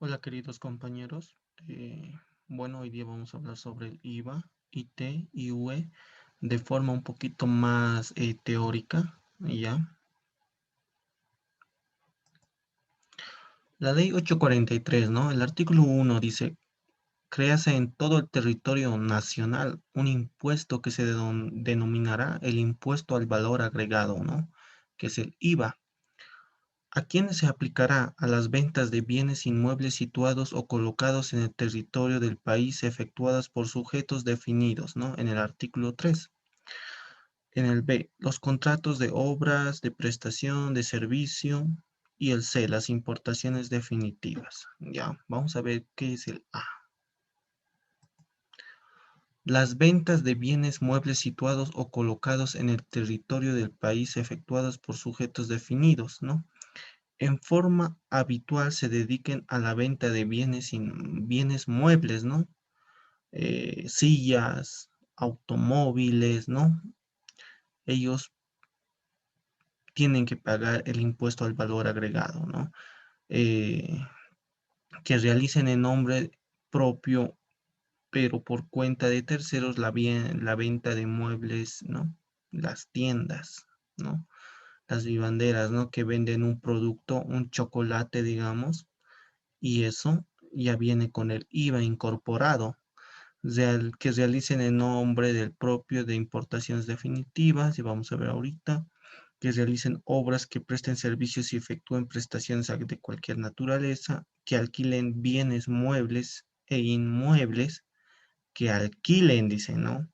Hola queridos compañeros. Bueno, hoy día vamos a hablar sobre el IVA, IT, IUE de forma un poquito más teórica, ¿ya? La ley 843, ¿no? El artículo 1 dice, créase en todo el territorio nacional un impuesto que se denominará el impuesto al valor agregado, ¿no? Que es el IVA. ¿A quiénes se aplicará? A las ventas de bienes inmuebles situados o colocados en el territorio del país efectuadas por sujetos definidos, ¿no? En el artículo 3. En el B, los contratos de obras, de prestación, de servicio. Y el C, las importaciones definitivas. Ya, vamos a ver qué es el A. Las ventas de bienes muebles situados o colocados en el territorio del país efectuadas por sujetos definidos, ¿no? En forma habitual se dediquen a la venta de bienes muebles, ¿no? Sillas, automóviles, ¿no? Ellos tienen que pagar el impuesto al valor agregado, ¿no? Eh, que realicen en nombre propio, pero por cuenta de terceros, la venta de muebles, ¿no? Las tiendas, ¿no? Las vivanderas, ¿no? Que venden un producto, un chocolate, digamos, y eso ya viene con el IVA incorporado, que realicen en nombre del propio de importaciones definitivas, y vamos a ver ahorita, que realicen obras que presten servicios y efectúen prestaciones de cualquier naturaleza, que alquilen bienes muebles e inmuebles, que alquilen, dicen, ¿no?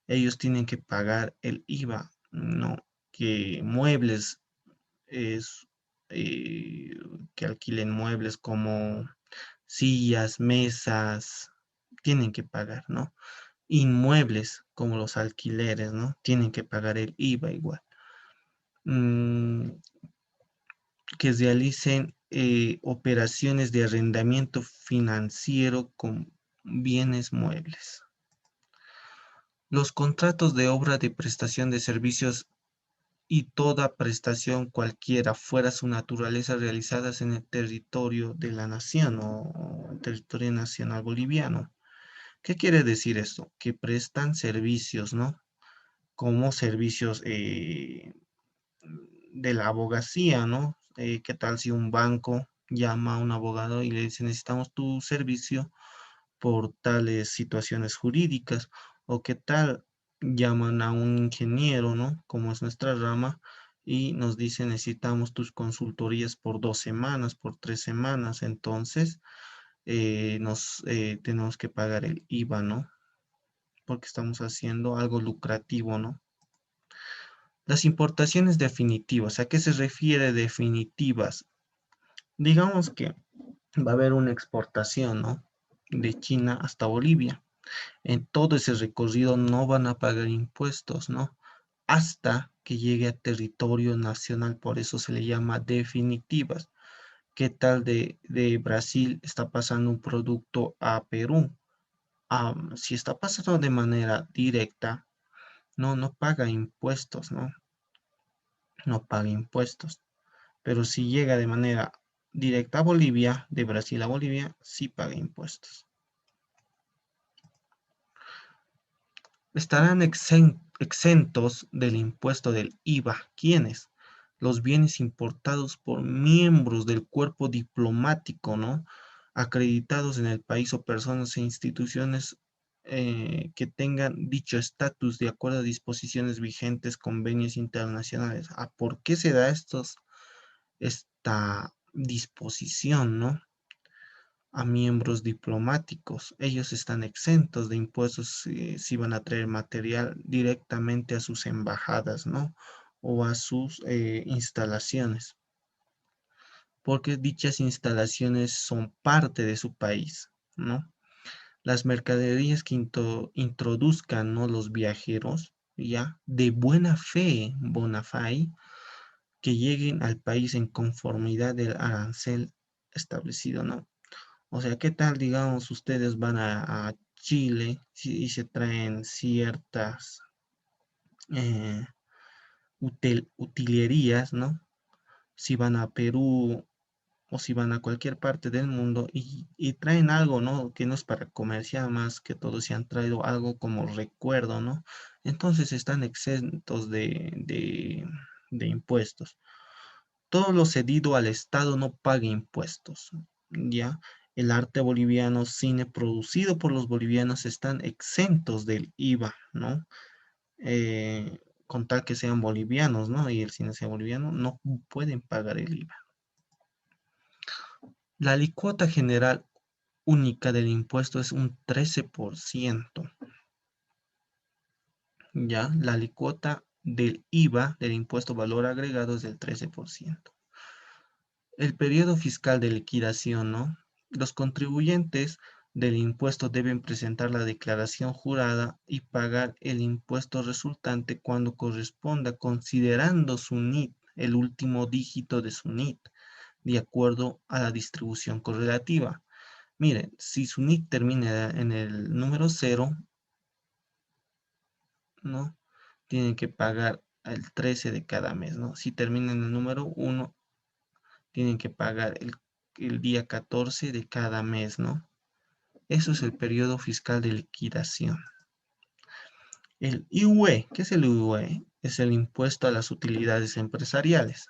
Ellos tienen que pagar el IVA, ¿no? Que muebles es que alquilen muebles como sillas, mesas, tienen que pagar, ¿no? Inmuebles como los alquileres, ¿no? Tienen que pagar el IVA igual. Mm, que realicen operaciones de arrendamiento financiero con bienes muebles. Los contratos de obra de prestación de servicios y toda prestación cualquiera fuera su naturaleza realizadas en el territorio de la nación o el territorio nacional boliviano. ¿Qué quiere decir esto? Que prestan servicios, ¿no? Como servicios de la abogacía, ¿no? ¿Qué tal si un banco llama a un abogado y le dice necesitamos tu servicio por tales situaciones jurídicas? ¿O qué tal llaman a un ingeniero, ¿no? Como es nuestra rama, y nos dice necesitamos tus consultorías por 2 semanas, por 3 semanas? Entonces, nos tenemos que pagar el IVA, ¿no? Porque estamos haciendo algo lucrativo, ¿no? Las importaciones definitivas, ¿a qué se refiere definitivas? Digamos que va a haber una exportación, ¿no? De China hasta Bolivia. En todo ese recorrido no van a pagar impuestos, ¿no? Hasta que llegue a territorio nacional, por eso se le llama definitivas. ¿Qué tal de Brasil está pasando un producto a Perú? Si está pasando de manera directa, no paga impuestos, ¿no? No paga impuestos. Pero si llega de manera directa a Bolivia, de Brasil a Bolivia, sí paga impuestos. Estarán exentos del impuesto del IVA. ¿Quiénes? Los bienes importados por miembros del cuerpo diplomático, ¿no? Acreditados en el país o personas e instituciones que tengan dicho estatus de acuerdo a disposiciones vigentes, convenios internacionales. ¿Por qué se da esta disposición, ¿no? A miembros diplomáticos. Ellos están exentos de impuestos si van a traer material directamente a sus embajadas, ¿no? O a sus instalaciones, porque dichas instalaciones son parte de su país, ¿no? Las mercaderías que introduzcan, ¿no? Los viajeros, ya, de buena fe, bona fide, que lleguen al país en conformidad del arancel establecido, ¿no? O sea, ¿qué tal, digamos, ustedes van a Chile y se traen ciertas eh, utilerías, ¿no? Si van a Perú, o si van a cualquier parte del mundo y traen algo, ¿no? Que no es para comerciar, más que todo si han traído algo como recuerdo, ¿no? Entonces están exentos de impuestos. Todo lo cedido al Estado no paga impuestos, ¿ya? El arte boliviano, cine producido por los bolivianos están exentos del IVA, ¿no? Con tal que sean bolivianos, ¿no? Y el cine sea boliviano, no pueden pagar el IVA. La alícuota general única del impuesto es un 13%, ¿ya? La alícuota del IVA, del impuesto valor agregado, es del 13%. El periodo fiscal de liquidación, ¿no? Los contribuyentes del impuesto deben presentar la declaración jurada y pagar el impuesto resultante cuando corresponda, considerando su NIT, el último dígito de su NIT, de acuerdo a la distribución correlativa. Miren, si su NIT termina en el número 0, ¿no? Tienen que pagar el 13 de cada mes, ¿no? Si termina en el número 1, tienen que pagar el día 14 de cada mes, ¿no? Eso es el periodo fiscal de liquidación. El IUE, ¿qué es el IUE? Es el impuesto a las utilidades empresariales.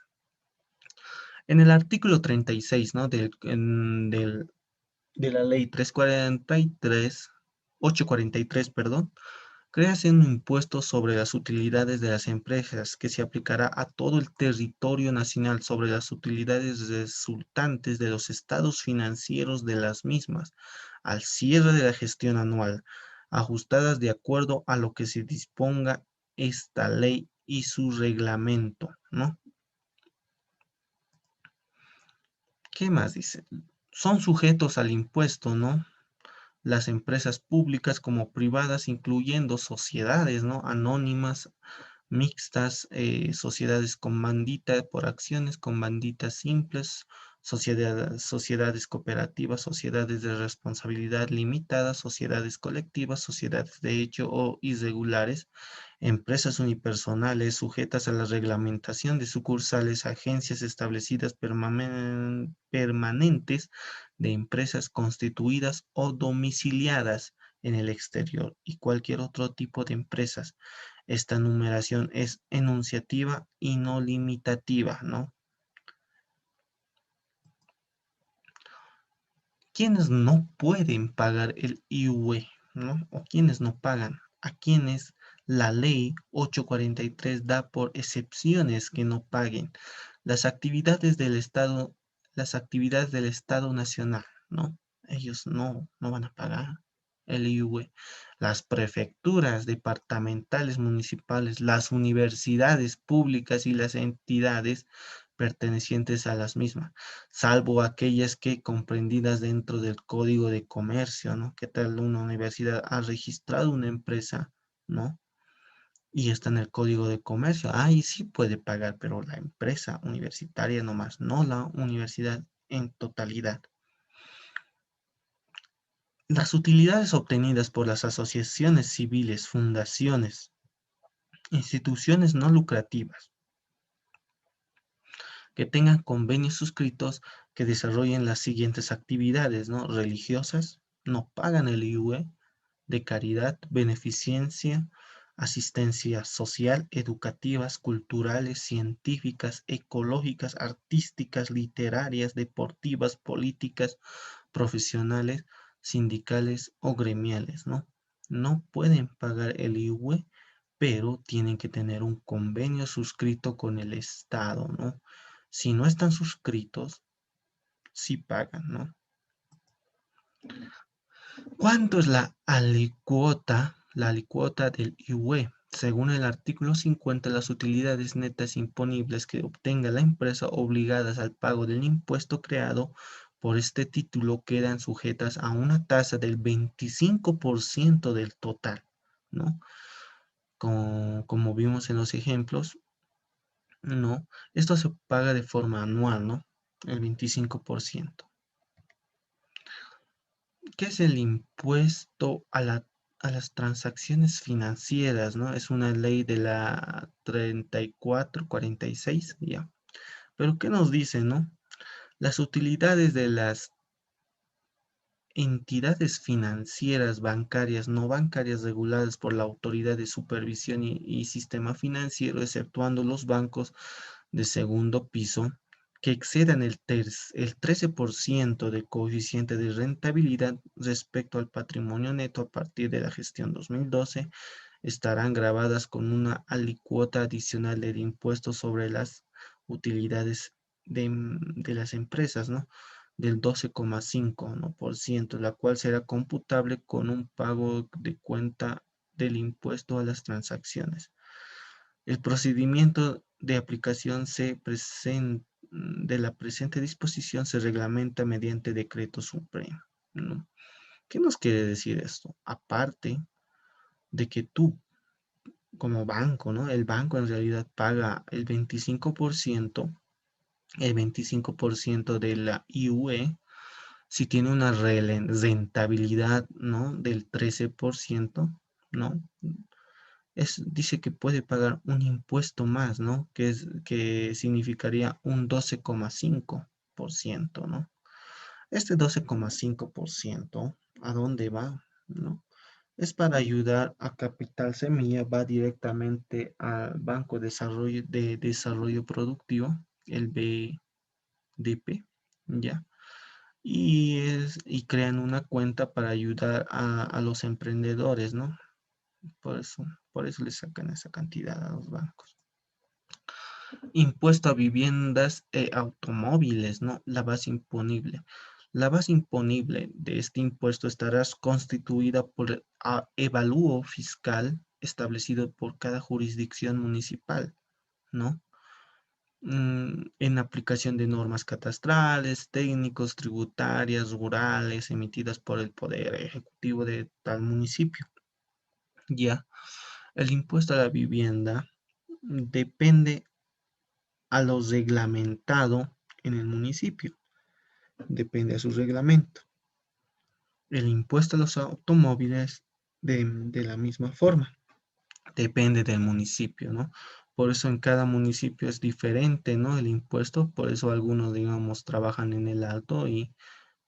En el artículo 36, ¿no? De la ley 343, 843, perdón, créase un impuesto sobre las utilidades de las empresas que se aplicará a todo el territorio nacional sobre las utilidades resultantes de los estados financieros de las mismas al cierre de la gestión anual, ajustadas de acuerdo a lo que se disponga esta ley y su reglamento, ¿no? ¿Qué más dice? Son sujetos al impuesto, ¿no? Las empresas públicas como privadas, incluyendo sociedades, ¿no? Anónimas, mixtas, sociedades con bandita por acciones, con banditas simples, sociedades cooperativas, sociedades de responsabilidad limitada, sociedades colectivas, sociedades de hecho o irregulares, empresas unipersonales sujetas a la reglamentación de sucursales, agencias establecidas permanentes de empresas constituidas o domiciliadas en el exterior y cualquier otro tipo de empresas. Esta numeración es enunciativa y no limitativa, ¿no? ¿Quiénes no pueden pagar el IUE, ¿no? O quienes no pagan, a quienes la ley 843 da por excepciones que no paguen las actividades del Estado, las actividades del Estado Nacional, ¿no? Ellos no van a pagar el IUE. Las prefecturas departamentales municipales, las universidades públicas y las entidades pertenecientes a las mismas, salvo aquellas que comprendidas dentro del Código de Comercio, ¿no? ¿Qué tal una universidad ha registrado una empresa, ¿no? Y está en el Código de Comercio. Ahí sí puede pagar, pero la empresa universitaria nomás, no la universidad en totalidad. Las utilidades obtenidas por las asociaciones civiles, fundaciones, instituciones no lucrativas que tengan convenios suscritos que desarrollen las siguientes actividades, ¿no? Religiosas, no pagan el IUE, de caridad, beneficencia, asistencia social, educativas, culturales, científicas, ecológicas, artísticas, literarias, deportivas, políticas, profesionales, sindicales o gremiales, ¿no? No pueden pagar el IUE, pero tienen que tener un convenio suscrito con el Estado, ¿no? Si no están suscritos, sí pagan, ¿no? ¿Cuánto es la alicuota? La alicuota del IUE. Según el artículo 50, las utilidades netas imponibles que obtenga la empresa obligadas al pago del impuesto creado por este título quedan sujetas a una tasa del 25% del total, ¿no? Como vimos en los ejemplos, ¿no? Esto se paga de forma anual, ¿no? El 25%. ¿Qué es el impuesto a las transacciones financieras, ¿no? Es una ley de la 3446, ya. Pero ¿qué nos dice, no? Las utilidades de las entidades financieras bancarias no bancarias reguladas por la Autoridad de Supervisión y Sistema Financiero, exceptuando los bancos de segundo piso, que excedan el 13% de coeficiente de rentabilidad respecto al patrimonio neto a partir de la gestión 2012, estarán gravadas con una alícuota adicional del impuesto sobre las utilidades de las empresas, ¿no? Del 12,5, ¿no? por ciento, la cual será computable con un pago de cuenta del impuesto a las transacciones. El procedimiento de aplicación de la presente disposición se reglamenta mediante decreto supremo, ¿no? ¿Qué nos quiere decir esto? Aparte de que tú, como banco, ¿no? El banco en realidad paga el 25% de la IUE, si tiene una rentabilidad, ¿no? del 13%, ¿no? Dice que puede pagar un impuesto más, ¿no? Que significaría un 12,5%, ¿no? Este 12,5%, ¿a dónde va? ¿No? Es para ayudar a Capital Semilla, va directamente al Banco de Desarrollo Productivo, el BDP, ¿ya? Y crean una cuenta para ayudar a los emprendedores, ¿no? Por eso, por eso le sacan esa cantidad a los bancos. Impuesto a viviendas e automóviles, ¿no? La base imponible. La base imponible de este impuesto estará constituida por el evalúo fiscal establecido por cada jurisdicción municipal, ¿no? En aplicación de normas catastrales, técnicos, tributarias, rurales, emitidas por el Poder Ejecutivo de tal municipio. Ya, el impuesto a la vivienda depende a lo reglamentado en el municipio, depende a su reglamento. El impuesto a los automóviles de la misma forma, depende del municipio, ¿no? Por eso en cada municipio es diferente, ¿no? El impuesto, por eso algunos, digamos, trabajan en el Alto y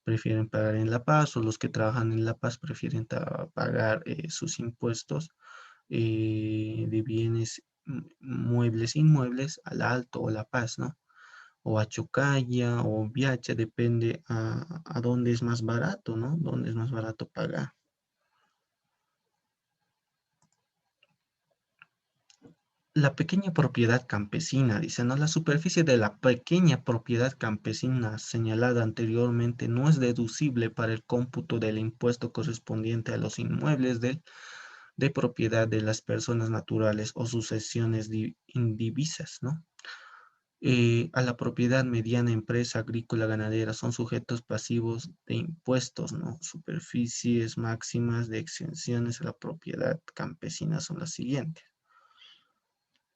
prefieren pagar en La Paz, o los que trabajan en La Paz prefieren pagar sus impuestos de bienes muebles, inmuebles al Alto o La Paz, ¿no? O a Chocalla o Viacha, depende a dónde es más barato, ¿no? Dónde es más barato pagar. La pequeña propiedad campesina, dice, ¿no? La superficie de la pequeña propiedad campesina señalada anteriormente no es deducible para el cómputo del impuesto correspondiente a los inmuebles de propiedad de las personas naturales o sucesiones indivisas, ¿no? A la propiedad mediana empresa agrícola ganadera son sujetos pasivos de impuestos, ¿no? Superficies máximas de exenciones a la propiedad campesina son las siguientes.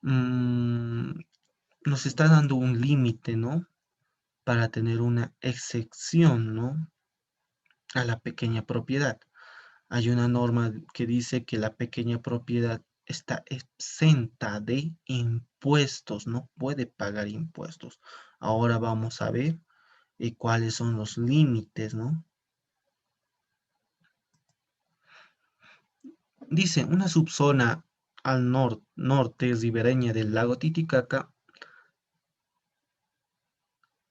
Mm, Nos está dando un límite, ¿no? Para tener una excepción, ¿no? A la pequeña propiedad. Hay una norma que dice que la pequeña propiedad está exenta de impuestos, no puede pagar impuestos. Ahora vamos a ver cuáles son los límites, ¿no? Dice, una subzona al norte ribereña del lago Titicaca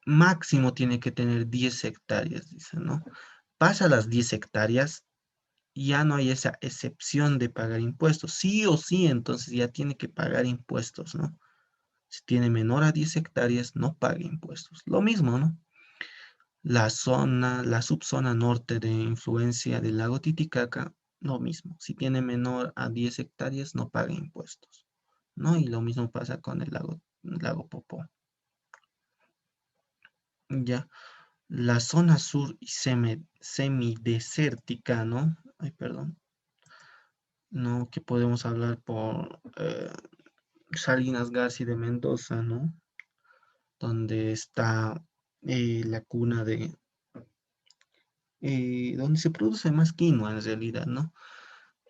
máximo tiene que tener 10 hectáreas, dice, ¿no? Pasa las 10 hectáreas, ya no hay esa excepción de pagar impuestos. Sí o sí, entonces ya tiene que pagar impuestos, ¿no? Si tiene menor a 10 hectáreas, no paga impuestos. Lo mismo, ¿no? La subzona norte de influencia del lago Titicaca, lo mismo. Si tiene menor a 10 hectáreas, no paga impuestos, ¿no? Y lo mismo pasa con el lago Popó. Ya. La zona sur y semidesértica, ¿no? Ay, perdón. No, que podemos hablar por Salinas García de Mendoza, ¿no? Donde está la cuna donde se produce más quinoa en realidad, ¿no?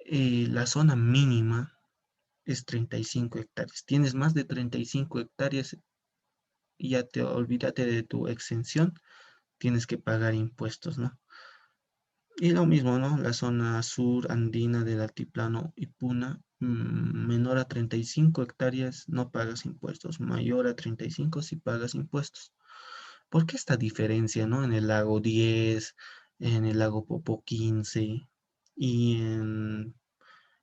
La zona mínima es 35 hectáreas. Tienes más de 35 hectáreas y ya te olvídate de tu exención tienes que pagar impuestos, ¿no? Y lo mismo, ¿no? La zona sur andina del altiplano y Puna, menor a 35 hectáreas no pagas impuestos, mayor a 35 sí pagas impuestos. ¿Por qué esta diferencia, no? En el lago 10, en el lago Popo 15 y en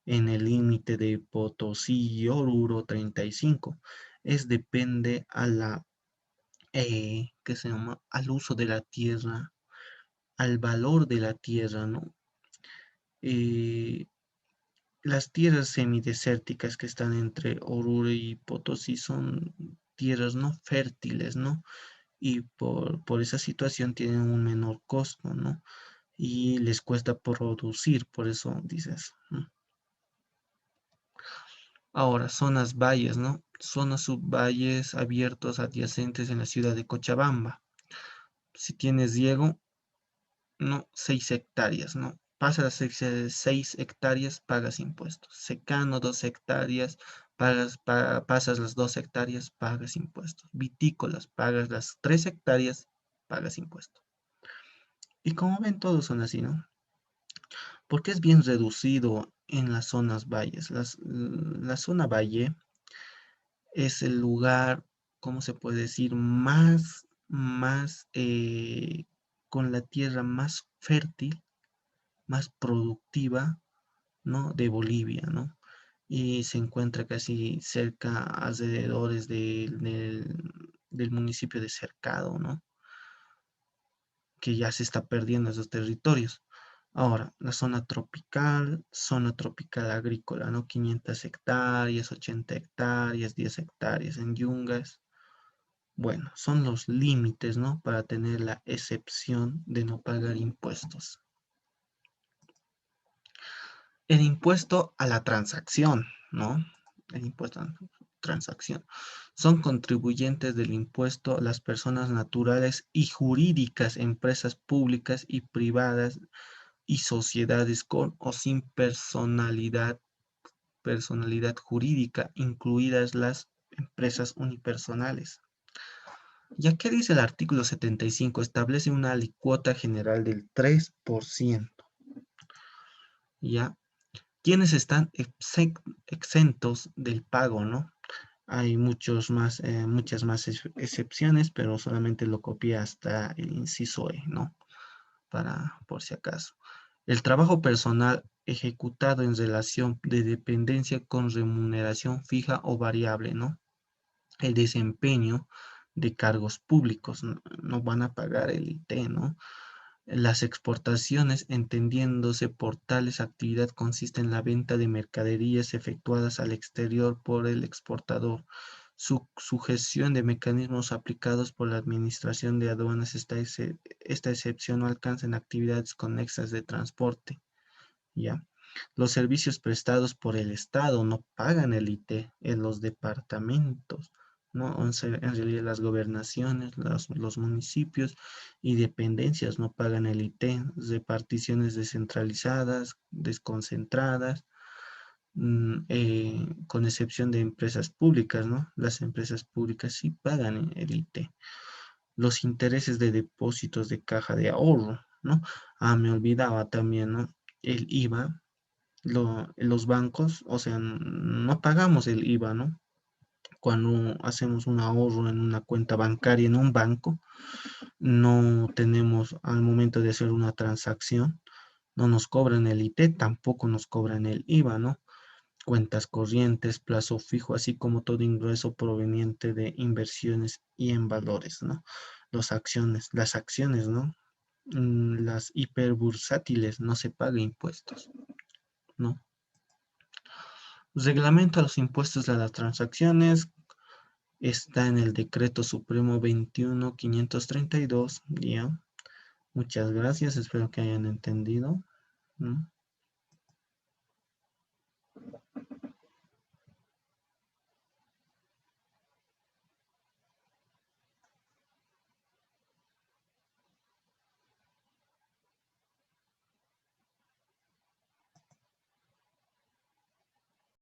el límite de Potosí y Oruro 35. Es depende a la, ¿qué se llama? Al uso de la tierra, al valor de la tierra, ¿no? Eh, las tierras semidesérticas que están entre Oruro y Potosí son tierras no fértiles, ¿no? Y por esa situación tienen un menor costo, ¿no? Y les cuesta producir, por eso dices, ¿no? Ahora, zonas valles, ¿no? Zonas subvalles abiertos adyacentes en la ciudad de Cochabamba. Si tienes Diego, no, 6 hectáreas, ¿no? Pasas las 6 hectáreas, pagas impuestos. Secano, 2 hectáreas, pasas las 2 hectáreas, pagas impuestos. Vitícolas, pagas las 3 hectáreas, pagas impuestos. Y como ven, todos son así, ¿no? Porque es bien reducido en las zonas valles. La zona valle es el lugar, ¿cómo se puede decir? Más con la tierra más fértil, más productiva, ¿no? De Bolivia, ¿no? Y se encuentra casi cerca, alrededores del municipio de Cercado, ¿no? Que ya se está perdiendo esos territorios. Ahora, la zona tropical agrícola, ¿no? 500 hectáreas, 80 hectáreas, 10 hectáreas en yungas. Bueno, son los límites, ¿no? Para tener la excepción de no pagar impuestos. El impuesto a la transacción, ¿no? El impuesto a la transacción. Son contribuyentes del impuesto las personas naturales y jurídicas, empresas públicas y privadas y sociedades con o sin personalidad jurídica, incluidas las empresas unipersonales. Ya que dice el artículo 75, establece una alícuota general del 3%. ¿Ya? Quienes están exentos del pago, ¿no? Hay muchas más excepciones, pero solamente lo copié hasta el inciso E, ¿no? Por si acaso. El trabajo personal ejecutado en relación de dependencia con remuneración fija o variable, ¿no? El desempeño de cargos públicos, no van a pagar el IT, ¿no? Las exportaciones, entendiéndose por tales actividad, consiste en la venta de mercaderías efectuadas al exterior por el exportador. Su sujeción de mecanismos aplicados por la Administración de Aduanas, esta excepción no alcanza en actividades conexas de transporte. ¿Ya? Los servicios prestados por el Estado no pagan el IT en los departamentos, ¿no? En realidad las gobernaciones, los municipios y dependencias no pagan el IT, reparticiones descentralizadas, desconcentradas, con excepción de empresas públicas, ¿no? Las empresas públicas sí pagan el IT. Los intereses de depósitos de caja de ahorro, ¿no? Ah, me olvidaba también, ¿no? El IVA, los bancos, o sea, no pagamos el IVA, ¿no? Cuando hacemos un ahorro en una cuenta bancaria en un banco, no tenemos al momento de hacer una transacción, no nos cobran el IT, tampoco nos cobran el IVA, ¿no? Cuentas corrientes, plazo fijo, así como todo ingreso proveniente de inversiones y en valores, ¿no? Las acciones, ¿no? Las hiperbursátiles no se pagan impuestos, ¿no? Reglamento a los impuestos a las transacciones está en el Decreto Supremo 21.532. Ya. Muchas gracias, espero que hayan entendido. ¿No?